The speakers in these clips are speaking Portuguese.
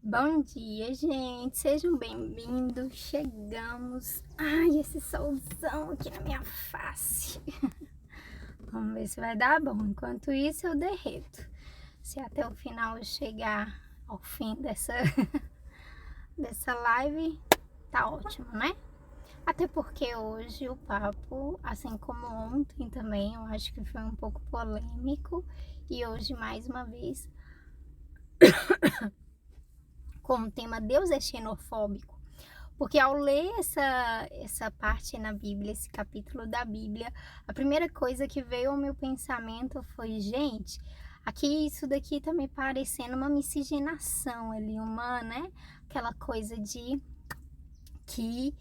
Bom dia, gente. Sejam bem-vindos. Chegamos. Ai, esse solzão aqui na minha face. Vamos ver se vai dar bom. Enquanto isso, eu derreto. Se até o final eu chegar ao fim dessa live, tá ótimo, né? Até porque hoje o papo, assim como ontem também, eu acho que foi um pouco polêmico. E hoje, mais uma vez, com o tema Deus é xenofóbico. Porque ao ler essa parte na Bíblia, esse capítulo da Bíblia, a primeira coisa que veio ao meu pensamento foi, gente, aqui isso daqui tá me parecendo uma miscigenação ali, né? Aquela coisa de que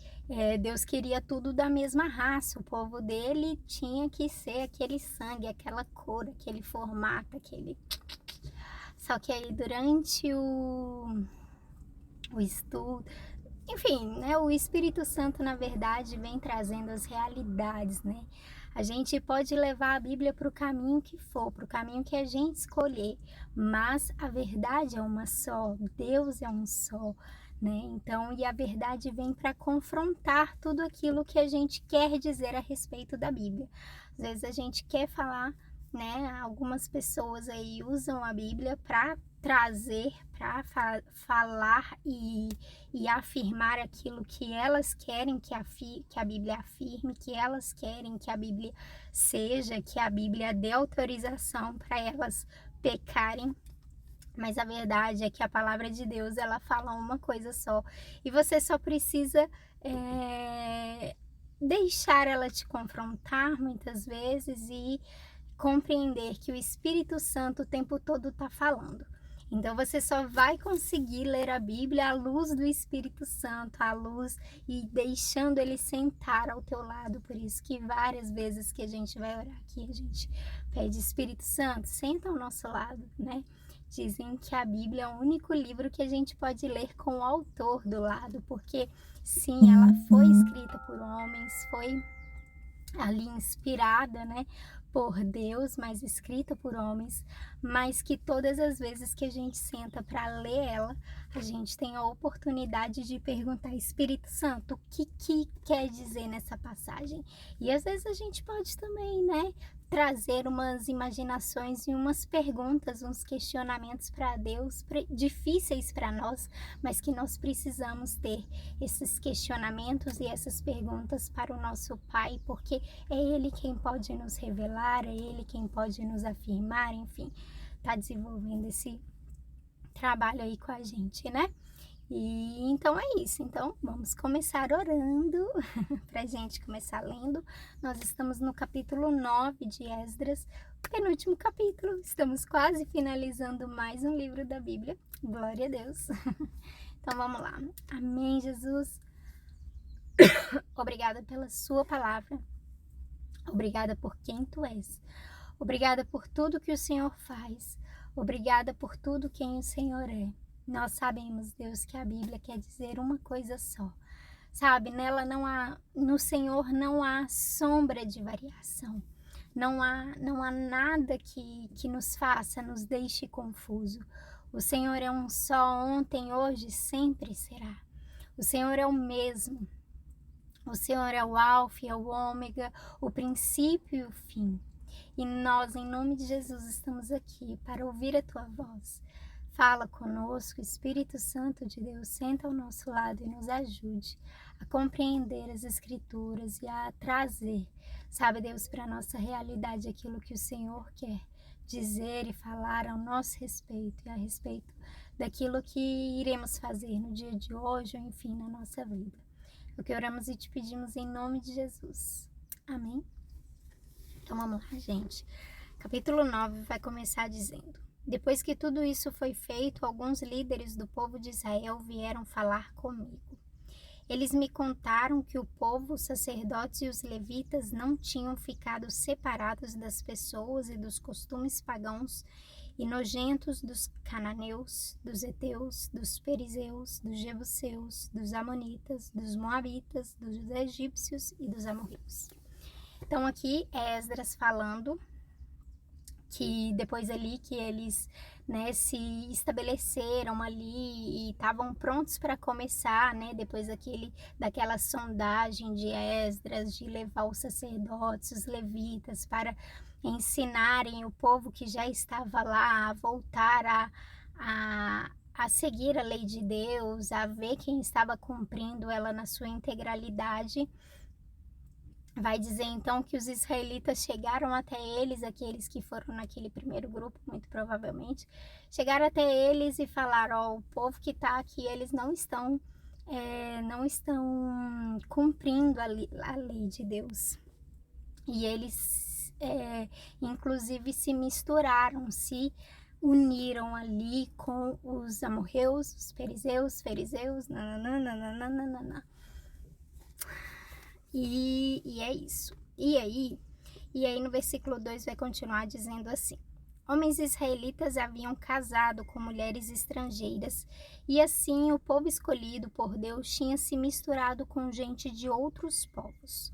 Deus queria tudo da mesma raça, o povo dele tinha que ser aquele sangue, aquela cor, aquele formato, aquele... Só que aí durante o estudo, enfim, né, o Espírito Santo, na verdade, vem trazendo as realidades, né? A gente pode levar a Bíblia para o caminho que for, para o caminho que a gente escolher, mas a verdade é uma só, Deus é um só, né? Então, e a verdade vem para confrontar tudo aquilo que a gente quer dizer a respeito da Bíblia. Às vezes a gente quer falar, né? Algumas pessoas aí usam a Bíblia para trazer, para falar e afirmar aquilo que elas querem que a Bíblia afirme, que elas querem que a Bíblia seja, que a Bíblia dê autorização para elas pecarem. Mas a verdade é que a palavra de Deus, ela fala uma coisa só. E você só precisa deixar ela te confrontar muitas vezes e compreender que o Espírito Santo o tempo todo está falando. Então você só vai conseguir ler a Bíblia à luz do Espírito Santo, à luz e deixando ele sentar ao teu lado. Por isso que várias vezes que a gente vai orar aqui, a gente pede Espírito Santo, senta ao nosso lado, né? Dizem que a Bíblia é o único livro que a gente pode ler com o autor do lado, porque sim, ela foi escrita por homens, foi ali inspirada, né, por Deus, mas escrita por homens, mas que todas as vezes que a gente senta para ler ela, a gente tem a oportunidade de perguntar, Espírito Santo, o que quer dizer nessa passagem? E às vezes a gente pode também, né, trazer umas imaginações e umas perguntas, uns questionamentos para Deus, difíceis para nós, mas que nós precisamos ter esses questionamentos e essas perguntas para o nosso Pai, porque é Ele quem pode nos revelar, é Ele quem pode nos afirmar, enfim, tá desenvolvendo esse trabalho aí com a gente, né? E então é isso. Então vamos começar orando pra gente começar lendo. Nós estamos no capítulo 9 de Esdras, penúltimo capítulo. Estamos quase finalizando mais um livro da Bíblia. Glória a Deus. Então vamos lá. Amém, Jesus. Obrigada pela sua palavra. Obrigada por quem tu és. Obrigada por tudo que o Senhor faz. Obrigada por tudo quem o Senhor é. Nós sabemos, Deus, que a Bíblia quer dizer uma coisa só. Sabe, no Senhor não há sombra de variação. Não há nada que nos faça, nos deixe confuso. O Senhor é um só, ontem, hoje, sempre será. O Senhor é o mesmo. O Senhor é o Alfa e é o Ômega, o princípio e o fim. E nós, em nome de Jesus, estamos aqui para ouvir a tua voz. Fala conosco, Espírito Santo de Deus, senta ao nosso lado e nos ajude a compreender as Escrituras e a trazer, sabe, Deus, para a nossa realidade aquilo que o Senhor quer dizer e falar ao nosso respeito e a respeito daquilo que iremos fazer no dia de hoje ou, enfim, na nossa vida. O que oramos e te pedimos em nome de Jesus. Amém? Então vamos lá, gente. Capítulo 9 vai começar dizendo: Depois que tudo isso foi feito, alguns líderes do povo de Israel vieram falar comigo. Eles me contaram que o povo, os sacerdotes e os levitas não tinham ficado separados das pessoas e dos costumes pagãos e nojentos dos cananeus, dos heteus, dos perizeus, dos jebuseus, dos amonitas, dos moabitas, dos egípcios e dos amorreus. Então aqui é Esdras falando que depois ali que eles, né, se estabeleceram ali e estavam prontos para começar, né, depois daquela sondagem de Esdras, de levar os sacerdotes, os levitas, para ensinarem o povo que já estava lá a voltar a seguir a lei de Deus, a ver quem estava cumprindo ela na sua integralidade. Vai dizer então que os israelitas chegaram até eles, aqueles que foram naquele primeiro grupo, muito provavelmente, chegaram até eles e falaram: ó, o povo que está aqui, eles não estão cumprindo a lei de Deus. E eles, inclusive, se misturaram, se uniram ali com os amorreus, os fariseus, nananana. E é isso. E aí no versículo 2 vai continuar dizendo assim: homens israelitas haviam casado com mulheres estrangeiras, e assim o povo escolhido por Deus tinha se misturado com gente de outros povos.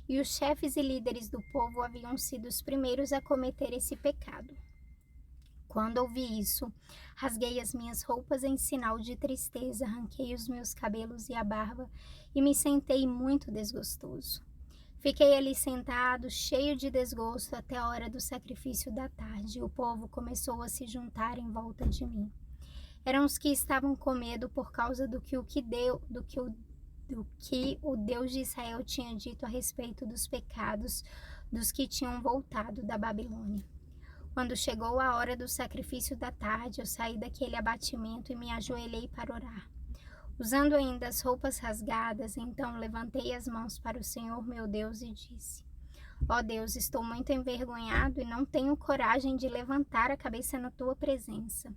E os chefes e líderes do povo haviam sido os primeiros a cometer esse pecado. Quando ouvi isso, rasguei as minhas roupas em sinal de tristeza, arranquei os meus cabelos e a barba e me sentei muito desgostoso. Fiquei ali sentado, cheio de desgosto, até a hora do sacrifício da tarde. O povo começou a se juntar em volta de mim. Eram os que estavam com medo por causa do que o Deus de Israel tinha dito a respeito dos pecados dos que tinham voltado da Babilônia. Quando chegou a hora do sacrifício da tarde, eu saí daquele abatimento e me ajoelhei para orar. Usando ainda as roupas rasgadas, então levantei as mãos para o Senhor meu Deus e disse: ó Deus, estou muito envergonhado e não tenho coragem de levantar a cabeça na tua presença.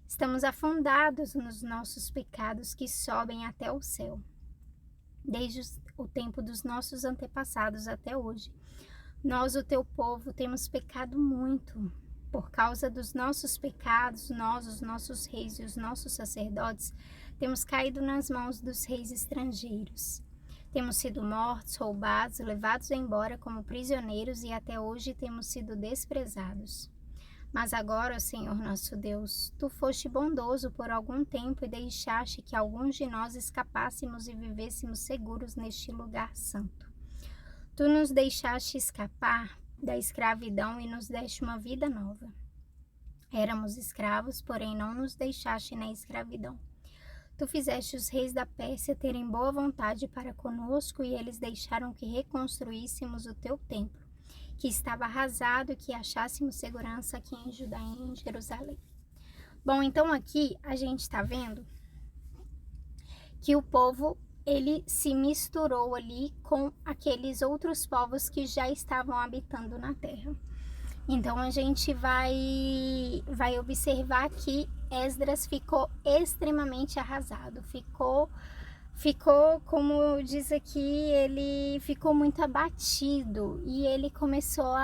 Estamos afundados nos nossos pecados que sobem até o céu. Desde o tempo dos nossos antepassados até hoje, nós, o teu povo, temos pecado muito. Por causa dos nossos pecados, nós, os nossos reis e os nossos sacerdotes, temos caído nas mãos dos reis estrangeiros. Temos sido mortos, roubados, levados embora como prisioneiros e até hoje temos sido desprezados. Mas agora, Senhor nosso Deus, tu foste bondoso por algum tempo e deixaste que alguns de nós escapássemos e vivêssemos seguros neste lugar santo. Tu nos deixaste escapar da escravidão e nos deste uma vida nova. Éramos escravos, porém não nos deixaste na escravidão. Tu fizeste os reis da Pérsia terem boa vontade para conosco e eles deixaram que reconstruíssemos o teu templo, que estava arrasado e que achássemos segurança aqui em Judá e em Jerusalém. Bom, então aqui a gente está vendo que o povo ele se misturou ali com aqueles outros povos que já estavam habitando na terra. Então a gente vai observar que Esdras ficou extremamente arrasado, ficou como diz aqui, ele ficou muito abatido e ele começou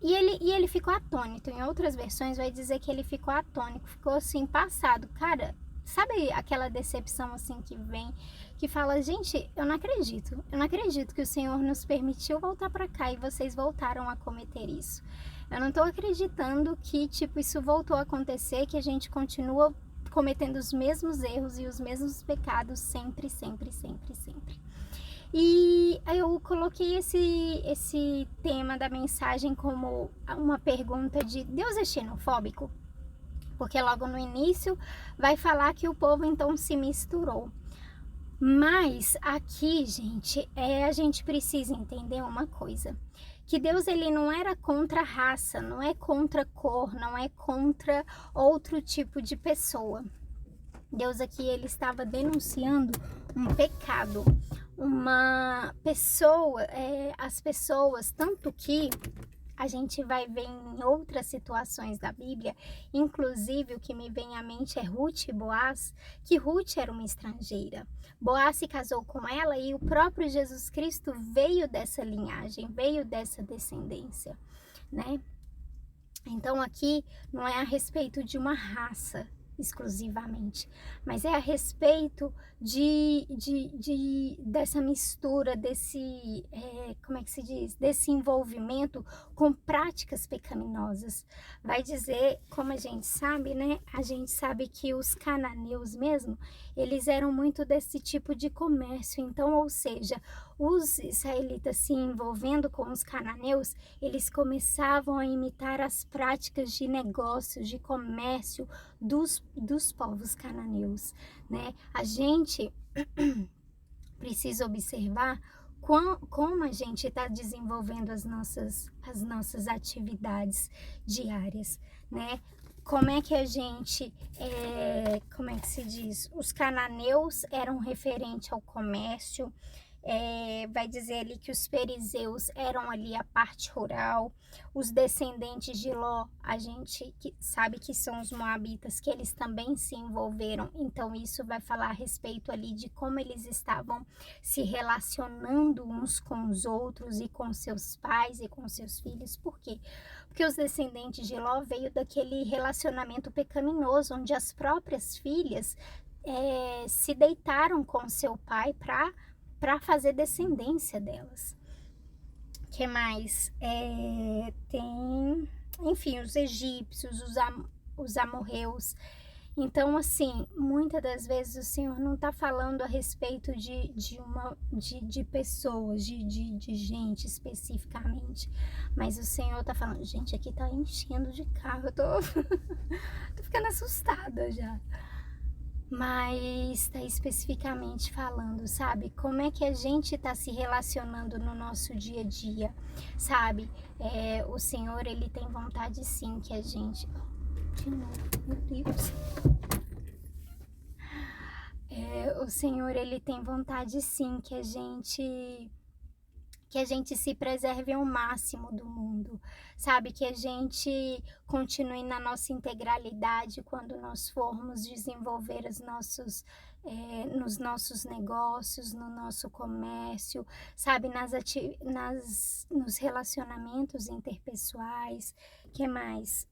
e ele ficou atônito. Em outras versões vai dizer que ele ficou atônico, ficou assim passado, cara. Sabe aquela decepção assim que vem, que fala, gente, eu não acredito que o Senhor nos permitiu voltar para cá e vocês voltaram a cometer isso. Eu não tô acreditando que, tipo, isso voltou a acontecer, que a gente continua cometendo os mesmos erros e os mesmos pecados sempre. E eu coloquei esse tema da mensagem como uma pergunta de: Deus é xenofóbico? Porque logo no início vai falar que o povo então se misturou. Mas aqui, gente, a gente precisa entender uma coisa. Que Deus ele não era contra raça, não é contra cor, não é contra outro tipo de pessoa. Deus aqui ele estava denunciando um pecado. Uma pessoa, as pessoas, tanto que a gente vai ver em outras situações da Bíblia, inclusive o que me vem à mente é Ruth e Boaz, que Ruth era uma estrangeira. Boaz se casou com ela e o próprio Jesus Cristo veio dessa linhagem, veio dessa descendência, né? Então aqui não é a respeito de uma raça, exclusivamente, mas é a respeito dessa mistura, como é que se diz? Desse envolvimento com práticas pecaminosas. Vai dizer, como a gente sabe, né? A gente sabe que os cananeus mesmo, eles eram muito desse tipo de comércio. Então, ou seja, os israelitas se envolvendo com os cananeus, eles começavam a imitar as práticas de negócios, de comércio dos povos cananeus, né? A gente precisa observar como a gente está desenvolvendo as nossas atividades diárias, né? Como é que a gente, como é que se diz? Os cananeus eram referente ao comércio, vai dizer ali que os fariseus eram ali a parte rural, os descendentes de Ló, a gente sabe que são os moabitas, que eles também se envolveram, então isso vai falar a respeito ali de como eles estavam se relacionando uns com os outros e com seus pais e com seus filhos. Por quê? Porque os descendentes de Ló veio daquele relacionamento pecaminoso, onde as próprias filhas se deitaram com seu pai para fazer descendência delas. Que mais? Tem, enfim, os egípcios, os amorreus. Então, assim, muitas das vezes o Senhor não está falando a respeito de pessoas, de gente especificamente, mas o Senhor está falando, gente, aqui tá enchendo de carro, eu tô, tô ficando assustada já. Mas está especificamente falando, sabe? Como é que a gente está se relacionando no nosso dia a dia, sabe? O Senhor, Ele tem vontade sim que a gente... De novo, meu Deus. O Senhor, Ele tem vontade sim que a gente se preserve ao máximo do mundo, sabe? Que a gente continue na nossa integralidade quando nós formos desenvolver nos nossos negócios, no nosso comércio, sabe? Nos relacionamentos interpessoais, que mais?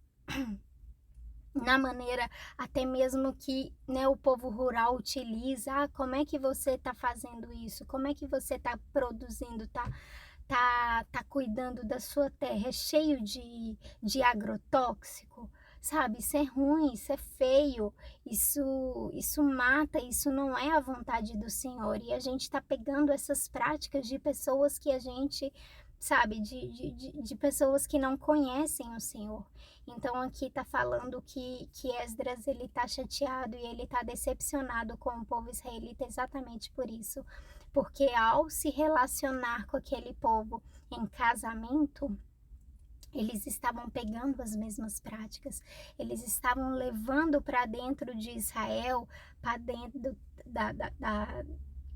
Na maneira até mesmo que, né, o povo rural utiliza, como é que você está fazendo isso? Como é que você está produzindo, tá cuidando da sua terra? É cheio de agrotóxico, sabe? Isso é ruim, isso é feio, isso mata, isso não é a vontade do Senhor. E a gente está pegando essas práticas de pessoas que a gente, sabe, de pessoas que não conhecem o Senhor. Então aqui está falando que Esdras ele está chateado e ele está decepcionado com o povo israelita exatamente por isso, porque ao se relacionar com aquele povo em casamento, eles estavam pegando as mesmas práticas, eles estavam levando para dentro de Israel, para dentro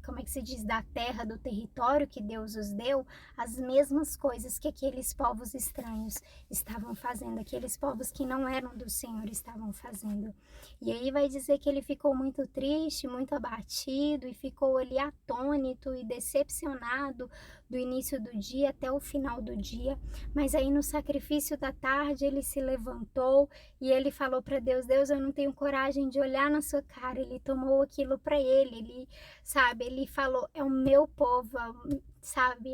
como é que se diz, da terra, do território que Deus os deu, as mesmas coisas que aqueles povos estranhos estavam fazendo, aqueles povos que não eram do Senhor estavam fazendo. E aí vai dizer que ele ficou muito triste, muito abatido e ficou ali atônito e decepcionado do início do dia até o final do dia. Mas aí no sacrifício da tarde ele se levantou e ele falou para Deus, Deus, eu não tenho coragem de olhar na sua cara. Ele tomou aquilo para ele, sabe, ele falou, é o meu povo, sabe,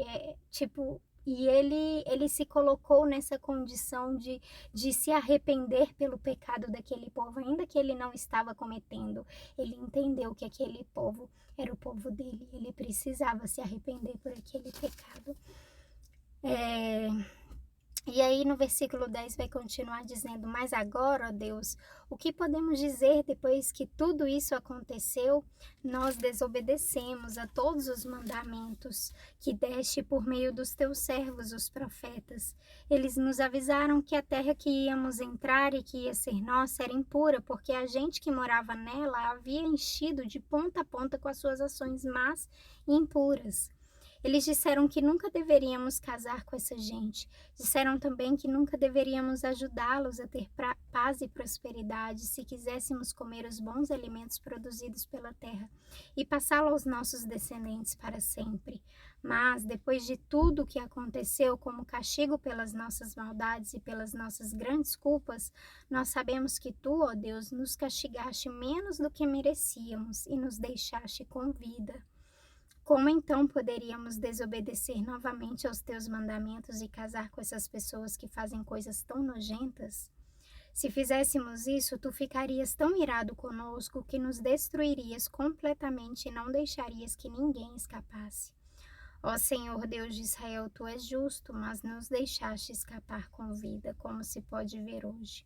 tipo, e ele se colocou nessa condição de se arrepender pelo pecado daquele povo, ainda que ele não estava cometendo. Ele entendeu que aquele povo era o povo dele, ele precisava se arrepender por aquele pecado. E aí no versículo 10 vai continuar dizendo, mas agora, ó Deus, o que podemos dizer depois que tudo isso aconteceu? Nós desobedecemos a todos os mandamentos que deste por meio dos teus servos, os profetas. Eles nos avisaram que a terra que íamos entrar e que ia ser nossa era impura, porque a gente que morava nela havia enchido de ponta a ponta com as suas ações más e impuras. Eles disseram que nunca deveríamos casar com essa gente. Disseram também que nunca deveríamos ajudá-los a ter paz e prosperidade se quiséssemos comer os bons alimentos produzidos pela terra e passá-lo aos nossos descendentes para sempre. Mas, depois de tudo o que aconteceu como castigo pelas nossas maldades e pelas nossas grandes culpas, nós sabemos que tu, ó Deus, nos castigaste menos do que merecíamos e nos deixaste com vida. Como então poderíamos desobedecer novamente aos teus mandamentos e casar com essas pessoas que fazem coisas tão nojentas? Se fizéssemos isso, tu ficarias tão irado conosco que nos destruirias completamente e não deixarias que ninguém escapasse. Ó Senhor Deus de Israel, tu és justo, mas nos deixaste escapar com vida, como se pode ver hoje.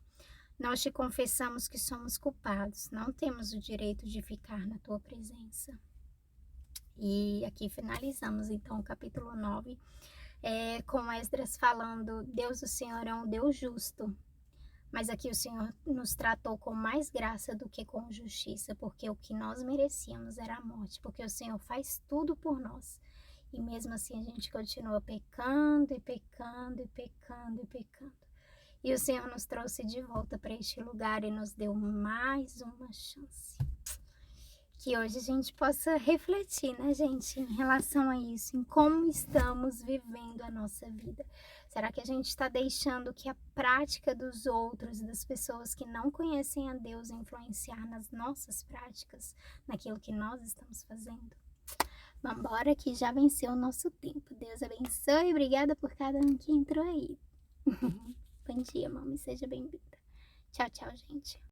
Nós te confessamos que somos culpados, não temos o direito de ficar na tua presença. E aqui finalizamos então o capítulo 9, com Esdras falando: Deus, o Senhor é um Deus justo, mas aqui o Senhor nos tratou com mais graça do que com justiça, porque o que nós merecíamos era a morte, porque o Senhor faz tudo por nós. E mesmo assim a gente continua pecando e pecando e pecando e pecando. E o Senhor nos trouxe de volta para este lugar e nos deu mais uma chance. Que hoje a gente possa refletir, né, gente, em relação a isso, em como estamos vivendo a nossa vida. Será que a gente está deixando que a prática dos outros, das pessoas que não conhecem a Deus, influenciar nas nossas práticas, naquilo que nós estamos fazendo? Vambora que já venceu o nosso tempo. Deus abençoe e obrigada por cada um que entrou aí. Bom dia, mamãe, seja bem-vinda. Tchau, tchau, gente.